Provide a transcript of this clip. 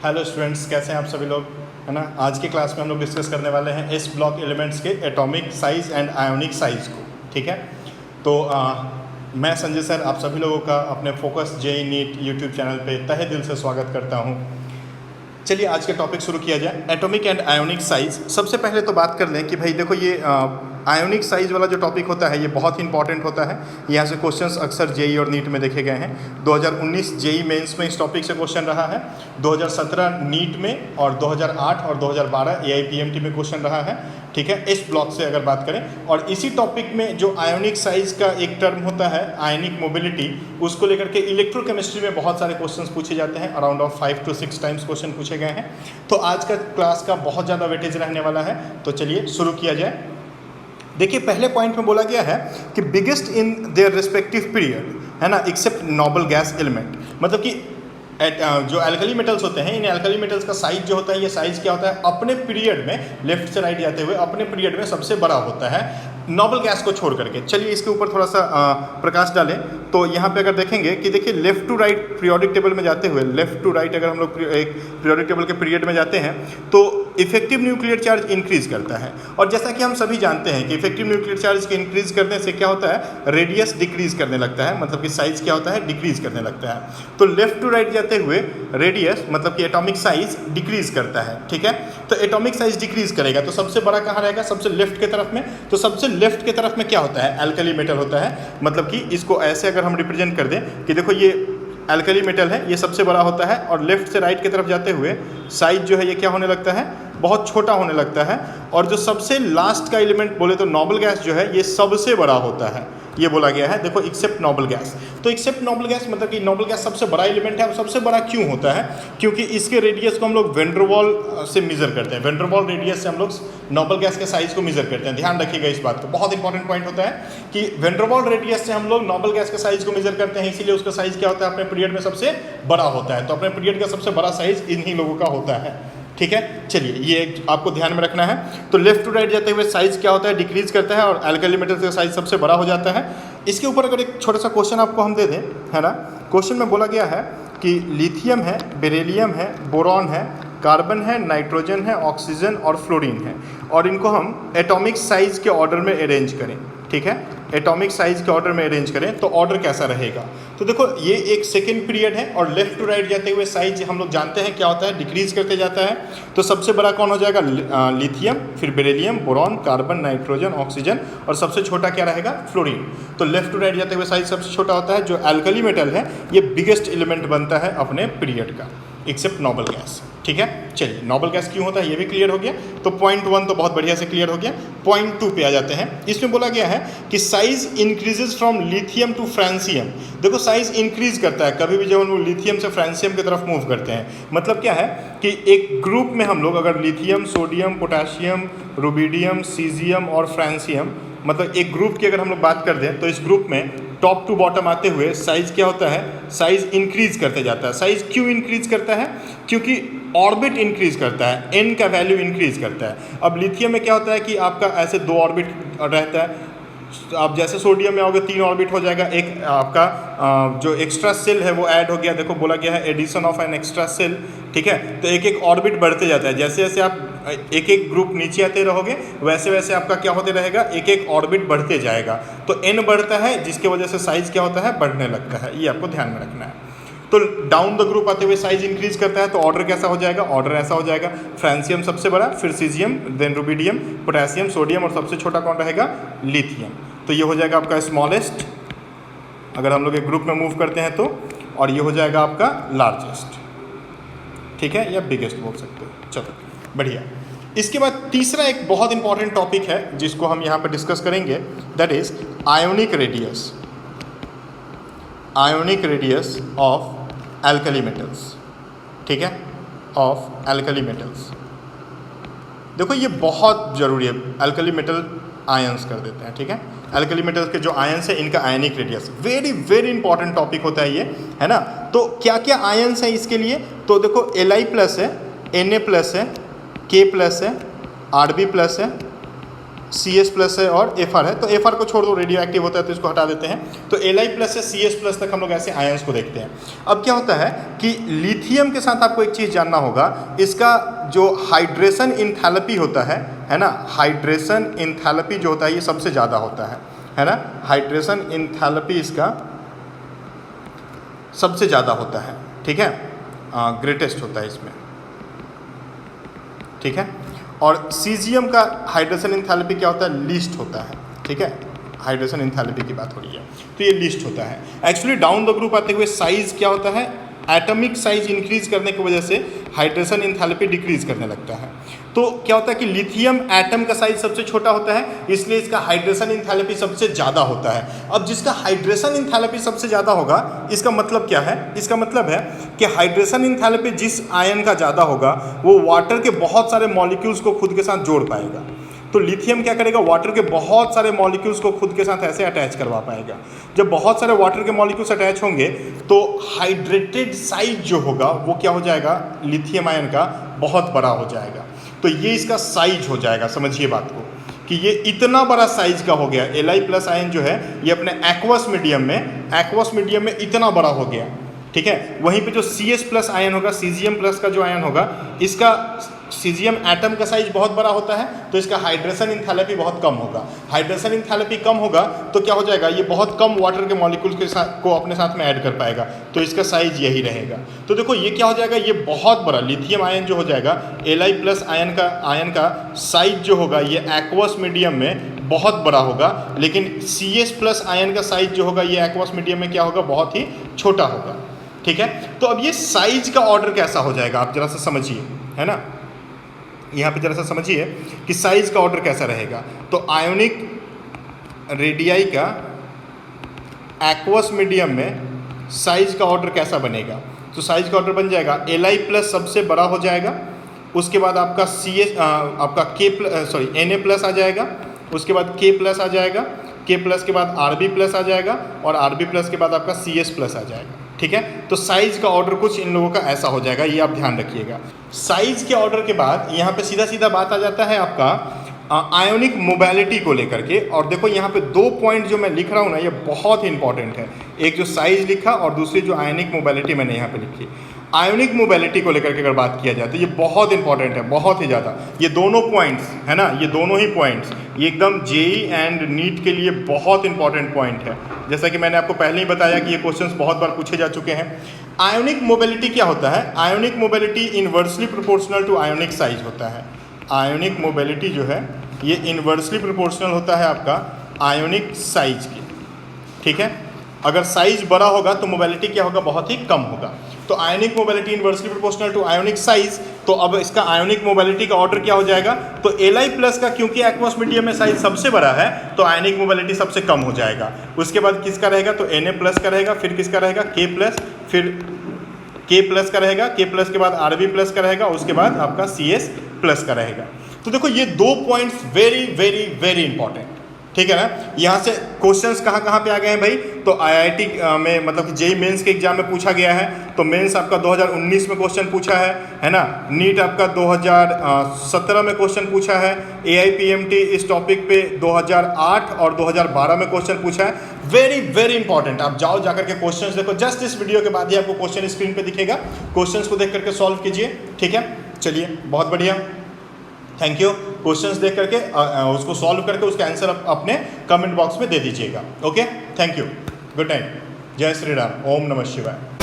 Hello students, कैसे हैं आप सभी लोग, है ना। आज की क्लास में हम लोग डिस्कस करने वाले हैं एस ब्लॉक एलिमेंट्स के atomic size and ionic size को। ठीक है, तो मैं संजय सर आप सभी लोगों का अपने focus JEE NEET YouTube channel पे तहे दिल से स्वागत करता हूं। चलिए आज के टॉपिक शुरू किया जाए, एटॉमिक एंड आयोनिक साइज़। सबसे पहले तो बात कर लें कि भाई देखो ये आयोनिक साइज़ वाला जो टॉपिक होता है ये बहुत ही इंपॉर्टेंट होता है। यहाँ से क्वेश्चंस अक्सर जेई और नीट में देखे गए हैं। 2019 जेई मेंस में इस टॉपिक से क्वेश्चन रहा है, 2017 नीट में और 2008 और 2012 एआईपीएमटी में क्वेश्चन रहा है। ठीक है, इस ब्लॉक से अगर बात करें, और इसी टॉपिक में जो आयोनिक साइज़ का एक टर्म होता है आयनिक मोबिलिटी, उसको लेकर के इलेक्ट्रोकेमिस्ट्री में बहुत सारे क्वेश्चंस पूछे जाते हैं। Around of 5 to 6 times question पूछे गए हैं। तो आज का क्लास का बहुत ज़्यादा वेटेज रहने वाला है, तो चलिए शुरू किया जाए। देखिए पहले पॉइंट में बोला गया है कि biggest in their respective period, है ना, एक्सेप्ट नोबल गैस एलिमेंट। मतलब कि जो अल्कली मेटल्स होते हैं, इन अल्कली मेटल्स का साइज जो होता है, ये साइज क्या होता है अपने पीरियड में, लेफ्ट से राइट जाते हुए अपने पीरियड में सबसे बड़ा होता है नोबल गैस को छोड़ करके। चलिए इसके ऊपर थोड़ा सा प्रकाश डालें तो यहाँ पे अगर देखेंगे कि देखिए left to right periodic table में जाते हुए, लेफ्ट टू राइट अगर हम लोग एक पीरियोडिक टेबल के पीरियड में जाते हैं तो इफेक्टिव न्यूक्लियर चार्ज इंक्रीज करता है। और जैसा कि हम सभी जानते हैं कि इफेक्टिव न्यूक्लियर चार्ज के इंक्रीज करने से क्या होता है, रेडियस डिक्रीज करने लगता है, मतलब कि साइज क्या होता है, डिक्रीज करने लगता है। तो लेफ्ट टू राइट जाते हुए रेडियस मतलब कि एटॉमिक साइज डिक्रीज करता है। ठीक है, तो एटॉमिक साइज डिक्रीज करेगा तो सबसे बड़ा कहाँ रहेगा, सबसे लेफ्ट की तरफ में। तो सबसे लेफ्ट की तरफ में क्या होता है, अल्कली मेटल होता है। मतलब कि इसको ऐसे अगर हम रिप्रेजेंट कर दें कि देखो ये अल्कली मेटल है, ये सबसे बड़ा होता है, और लेफ्ट से राइट की तरफ जाते हुए साइज जो है ये क्या होने लगता है, बहुत छोटा होने लगता है। और जो सबसे लास्ट का एलिमेंट बोले तो नोबल गैस जो है ये सबसे बड़ा होता है, ये बोला गया है। देखो एक्सेप्ट नोबल गैस, तो एक्सेप्ट नोबल गैस मतलब कि नोबल गैस सबसे बड़ा एलिमेंट है। और सबसे बड़ा क्यों होता है, क्योंकि इसके रेडियस को हम लोग वैन डर वाल से मेजर करते हैं। वैन डर वाल रेडियस से हम लोग नोबल गैस के साइज को मेजर करते हैं। ध्यान रखिएगा इस बात को, बहुत इंपॉर्टेंट पॉइंट होता है कि वैन डर वाल रेडियस से हम लोग नोबल गैस के साइज को मेजर करते हैं, इसीलिए उसका साइज क्या होता है, अपने पीरियड में सबसे बड़ा होता है। तो अपने पीरियड का सबसे बड़ा साइज इन्हीं लोगों का होता है। ठीक है, चलिए ये आपको ध्यान में रखना है। तो लेफ्ट टू राइट जाते हुए साइज क्या होता है, डिक्रीज करता है, और अल्कली मेटल्स का साइज सबसे बड़ा हो जाता है। इसके ऊपर अगर एक छोटा सा क्वेश्चन आपको हम दे दें, है ना, क्वेश्चन में बोला गया है कि लिथियम है, बेरिलियम है, बोरॉन है, कार्बन है, नाइट्रोजन है, ऑक्सीजन और फ्लोरीन है, और इनको हम एटॉमिक साइज के ऑर्डर में अरेंज करें। ठीक है, एटॉमिक साइज के ऑर्डर में अरेंज करें तो ऑर्डर कैसा रहेगा। तो देखो ये एक सेकेंड पीरियड है, और लेफ्ट टू राइट जाते हुए साइज हम लोग जानते हैं क्या होता है, डिक्रीज करते जाता है। तो सबसे बड़ा कौन हो जाएगा, लिथियम, फिर beryllium, boron, carbon, nitrogen, oxygen, और सबसे छोटा क्या रहेगा, फ्लोरीन। तो लेफ्ट टू राइट जाते हुए साइज सबसे छोटा होता है। जो अल्कली मेटल है ये बिगेस्ट एलिमेंट बनता है अपने पीरियड का, एक्सेप्ट नोबल गैस। ठीक है, चलिए नोबल गैस क्यों होता है ये भी क्लियर हो गया। तो पॉइंट 1 तो बहुत बढ़िया से क्लियर हो गया। पॉइंट 2 पे आ जाते हैं। इसमें बोला गया है कि size increases from lithium to francium. देखो साइज इंक्रीज करता है कभी भी जब हम लोग लिथियम से फ्रांसियम की तरफ मूव करते हैं। मतलब क्या है कि एक ग्रुप में हम लोग अगर lithium, sodium, potassium, rubidium, caesium और फ्रांसियम, मतलब एक ग्रुप की अगर हम लोग बात कर दें तो इस ग्रुप में टॉप टू बॉटम आते हुए साइज क्या होता है, साइज इंक्रीज करते जाता है। साइज क्यों इंक्रीज करता है, क्योंकि ऑर्बिट इंक्रीज करता है, एन का वैल्यू इंक्रीज करता है। अब लिथियम में क्या होता है कि आपका ऐसे 2 ऑर्बिट रहता है। आप जैसे सोडियम में आओगे 3 ऑर्बिट हो जाएगा, एक आपका जो एक्स्ट्रा सेल है वो ऐड हो गया। देखो बोला गया है addition of an extra shell. ठीक है, तो एक एक ऑर्बिट बढ़ते जाता है। जैसे जैसे आप एक एक ग्रुप नीचे आते रहोगे वैसे वैसे आपका क्या होते रहेगा, एक एक ऑर्बिट बढ़ते जाएगा। तो एन बढ़ता है जिसकी वजह से साइज क्या होता है, बढ़ने लगता है। ये आपको ध्यान में रखना है। तो डाउन द ग्रुप आते हुए साइज इंक्रीज करता है, तो ऑर्डर कैसा हो जाएगा, ऑर्डर ऐसा हो जाएगा, फ्रांसियम सबसे बड़ा, फिर caesium, then rubidium, potassium, sodium, और सबसे छोटा कौन रहेगा, लिथियम। तो ये हो जाएगा आपका स्मॉलेस्ट अगर हम लोग एक ग्रुप में मूव करते हैं तो, और ये हो जाएगा आपका लार्जेस्ट। ठीक है, या बिगेस्ट बोल सकते हो। चलो बढ़िया। इसके बाद तीसरा एक बहुत इंपॉर्टेंट टॉपिक है जिसको हम यहाँ पर डिस्कस करेंगे, that is ionic radius. Ionic radius of alkali metals. ठीक है, ऑफ अल्कली मेटल्स। देखो ये बहुत ज़रूरी है, अल्कली मेटल आयंस कर देते हैं। ठीक है, अल्कली मेटल्स के जो आयंस है इनका ionic radius very very important topic होता है ये, है ना। तो क्या क्या आयंस है इसके लिए, तो देखो Li प्लस है, Na प्लस है, K प्लस है, Rb प्लस है, CS प्लस है और Fr है। तो Fr को छोड़ दो, रेडियो एक्टिव होता है तो इसको हटा देते हैं। तो Li प्लस से CS प्लस तक हम लोग ऐसे आयंस को देखते हैं। अब क्या होता है कि लिथियम लिथियम के साथ आपको एक चीज़ जानना होगा, इसका जो हाइड्रेशन इंथैल्पी होता है ना, हाइड्रेशन इंथैल्पी जो होता है ये सबसे ज़्यादा होता है ना, हाइड्रेशन इंथैल्पी इसका सबसे ज़्यादा होता है, ठीक है, ग्रेटेस्ट होता है इसमें, ठीक है। और सीजियम का हाइड्रेशन इंथैल्पी क्या होता है, लीस्ट होता है, ठीक है, हाइड्रेशन इंथैल्पी की बात हो रही है तो ये लीस्ट होता है। एक्चुअली डाउन द ग्रुप आते हुए साइज क्या होता है, एटॉमिक साइज इंक्रीज करने की वजह से हाइड्रेशन इंथैल्पी डिक्रीज करने लगता है। तो क्या होता है कि लिथियम एटम का साइज सबसे छोटा होता है, इसलिए इसका हाइड्रेशन इंथैल्पी सबसे ज़्यादा होता है। अब जिसका हाइड्रेशन इंथैल्पी सबसे ज़्यादा होगा, इसका मतलब क्या है, इसका मतलब है कि हाइड्रेशन इंथैल्पी जिस आयन का ज़्यादा होगा वो वाटर के बहुत सारे मॉलिक्यूल्स को खुद के साथ जोड़ पाएगा। तो लिथियम क्या करेगा, वाटर के बहुत सारे मॉलिक्यूल्स को खुद के साथ ऐसे अटैच करवा पाएगा। जब बहुत सारे वाटर के मॉलिक्यूल्स अटैच होंगे तो हाइड्रेटेड साइज जो होगा वो क्या हो जाएगा, लिथियम आयन का बहुत बड़ा हो जाएगा। तो ये इसका साइज हो जाएगा, समझिए बात को कि ये इतना बड़ा साइज का हो गया। Li+ आयन जो है ये अपने एक्वस मीडियम में इतना बड़ा हो गया, ठीक है। वहीं पे जो Cs+ आयन होगा, सीजियम+ का जो आयन होगा, इसका सीजियम एटम का साइज बहुत बड़ा होता है तो इसका हाइड्रेशन इंथैल्पी बहुत कम होगा। हाइड्रेशन इंथैल्पी कम होगा तो क्या हो जाएगा, ये बहुत कम वाटर के मॉलिक्यूल के साथ को अपने साथ में ऐड कर पाएगा, तो इसका साइज यही रहेगा। तो देखो ये क्या हो जाएगा, ये बहुत बड़ा लिथियम आयन जो हो जाएगा, Li+ आयन का साइज जो होगा ये एक्वस मीडियम में बहुत बड़ा होगा, लेकिन Cs+ आयन का साइज जो होगा ये एक्वस मीडियम में क्या होगा, बहुत ही छोटा होगा, ठीक है। तो अब ये साइज का ऑर्डर कैसा हो जाएगा, आप जरा सा समझिए, है ना, यहाँ पे जरा सा समझिए कि साइज का ऑर्डर कैसा रहेगा। तो आयोनिक रेडियाई का एक्वस मीडियम में साइज का ऑर्डर कैसा बनेगा, तो साइज का ऑर्डर बन जाएगा Li+ सबसे बड़ा हो जाएगा, उसके बाद आपका Na+ आ जाएगा, उसके बाद K+ आ जाएगा, K+ के बाद Rb+ आ जाएगा और Rb+ के बाद आपका Cs+ आ जाएगा, ठीक है। तो साइज का ऑर्डर कुछ इन लोगों का ऐसा हो जाएगा, ये आप ध्यान रखिएगा। साइज के ऑर्डर के बाद यहाँ पे सीधा सीधा बात आ जाता है आपका आयोनिक मोबिलिटी को लेकर के। और देखो यहाँ पे 2 पॉइंट जो मैं लिख रहा हूँ ना, ये बहुत ही इंपॉर्टेंट है। एक जो साइज लिखा और दूसरी जो आयोनिक मोबिलिटी मैंने यहाँ पे लिखी। आयोनिक मोबिलिटी को लेकर के अगर बात किया जाए तो ये बहुत इंपॉर्टेंट है, बहुत ही ज़्यादा। ये दोनों पॉइंट्स है ना, ये दोनों ही पॉइंट्स ये एकदम जेईई एंड नीट के लिए बहुत इंपॉर्टेंट पॉइंट है। जैसा कि मैंने आपको पहले ही बताया कि ये क्वेश्चंस बहुत बार पूछे जा चुके हैं। आयोनिक मोबिलिटी क्या होता है, ionic mobility inversely proportional to ionic size होता है। आयोनिक मोबिलिटी जो है ये इन्वर्सली प्रोपोर्शनल होता है आपका आयोनिक साइज की, ठीक है। अगर साइज बड़ा होगा तो मोबिलिटी क्या होगा, बहुत ही कम होगा। तो ionic mobility inversely proportional to ionic size. तो अब इसका आयोनिक मोबिलिटी का ऑर्डर क्या हो जाएगा, तो Li+ का क्योंकि एक्वस मीडियम में साइज सबसे बड़ा है तो आयोनिक मोबिलिटी सबसे कम हो जाएगा। उसके बाद किसका रहेगा, तो Na+ का रहेगा, फिर किसका रहेगा K+, फिर K+ का रहेगा, K+ के बाद Rb+ का रहेगा, उसके बाद आपका Cs+ का रहेगा। तो देखो ये 2 points very very very important, ठीक है ना। यहाँ से क्वेश्चंस कहाँ पे आ गए हैं भाई, तो IIT में मतलब कि जेईई मेंस के एग्जाम में पूछा गया है। तो मेंस आपका 2019 में क्वेश्चन पूछा है ना। नीट आपका 2017 में क्वेश्चन पूछा है। AIPMT इस टॉपिक पे 2008 और 2012 में क्वेश्चन पूछा है। Very very important. आप जाओ जाकर के क्वेश्चंस देखो, जस्ट इस वीडियो के बाद ही आपको क्वेश्चन स्क्रीन पे दिखेगा, क्वेश्चंस को देख करके सॉल्व कीजिए, ठीक है। चलिए बहुत बढ़िया, थैंक यू। क्वेश्चंस देख करके उसको सॉल्व करके उसके आंसर अपने कमेंट बॉक्स में दे दीजिएगा। Okay, thank you, good night, जय श्री राम, ओम नमः शिवाय।